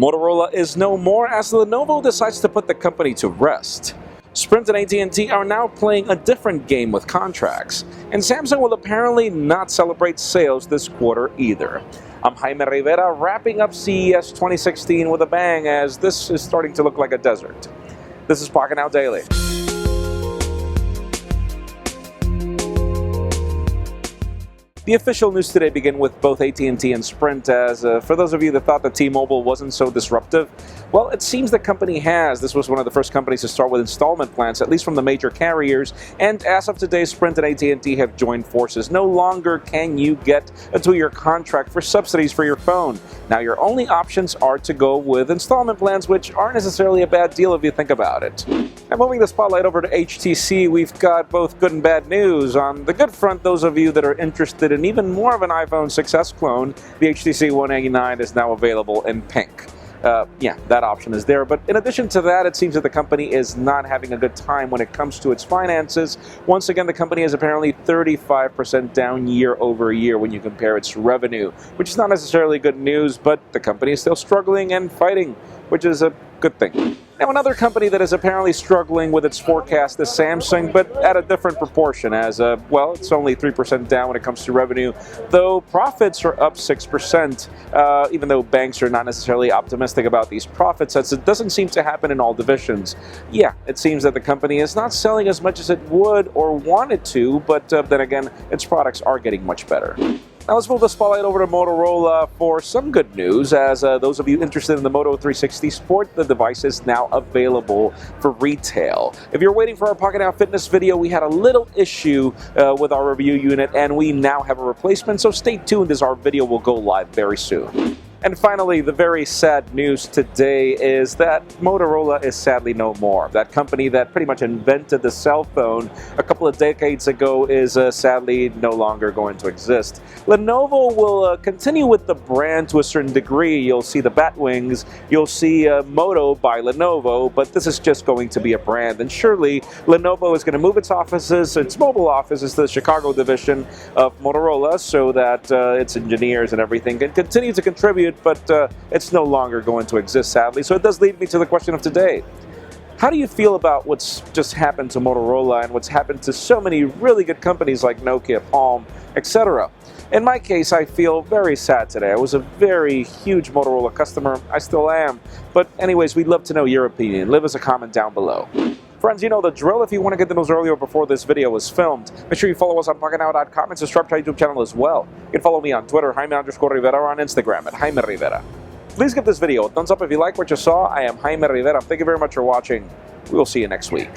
Motorola is no more as Lenovo decides to put the company to rest. Sprint and AT&T are now playing a different game with contracts, and Samsung will apparently not celebrate sales this quarter either. I'm Jaime Rivera, wrapping up CES 2016 with a bang, as this is starting to look like a desert. This is Pocketnow Daily. The official news today begin with both AT&T and Sprint, as for those of you that thought that T-Mobile wasn't so disruptive, well, it seems the company has. This was one of the first companies to start with installment plans, at least from the major carriers, and as of today, Sprint and AT&T have joined forces. No longer can you get a 2-year contract for subsidies for your phone. Now your only options are to go with installment plans, which aren't necessarily a bad deal if you think about it. And moving the spotlight over to HTC, we've got both good and bad news. On the good front, those of you that are interested in even more of an iPhone 6s clone, the HTC One A9 is now available in pink. Yeah, that option is there. But in addition to that, it seems that the company is not having a good time when it comes to its finances. Once again, the company is apparently 35% down year over year when you compare its revenue, which is not necessarily good news, but the company is still struggling and fighting, which is a good thing. Now, another company that is apparently struggling with its forecast is Samsung, but at a different proportion, as, well, it's only 3% down when it comes to revenue, though profits are up 6%, even though banks are not necessarily optimistic about these profits, as it doesn't seem to happen in all divisions. Yeah, it seems that the company is not selling as much as it would or wanted to, but then again, its products are getting much better. Now let's move the spotlight over to Motorola for some good news, as those of you interested in the Moto 360 Sport, the device is now available for retail. If you're waiting for our Pocketnow Fitness video, we had a little issue with our review unit, and we now have a replacement, so stay tuned as our video will go live very soon. And finally, the very sad news today is that Motorola is sadly no more. That company that pretty much invented the cell phone a couple of decades ago is sadly no longer going to exist. Lenovo will continue with the brand to a certain degree. You'll see the batwings, you'll see moto-by-lenovo, but this is just going to be a brand. And surely Lenovo is going to move its offices, its mobile offices, to the Chicago division of Motorola, so that its engineers and everything can continue to contribute, but it's no longer going to exist, sadly. So it does lead me to the question of today. How do you feel about what's just happened to Motorola and what's happened to so many really good companies like Nokia, Palm, etc.? In my case, I feel very sad today. I was a very huge Motorola customer. I still am. But anyways, we'd love to know your opinion. Leave us a comment down below. Friends, you know the drill. If you want to get the news earlier before this video was filmed, make sure you follow us on Pocketnow.com and subscribe to our YouTube channel as well. You can follow me on Twitter, Jaime_Rivera, or on Instagram at Jaime Rivera. Please give this video a thumbs up if you like what you saw. I am Jaime Rivera. Thank you very much for watching. We will see you next week.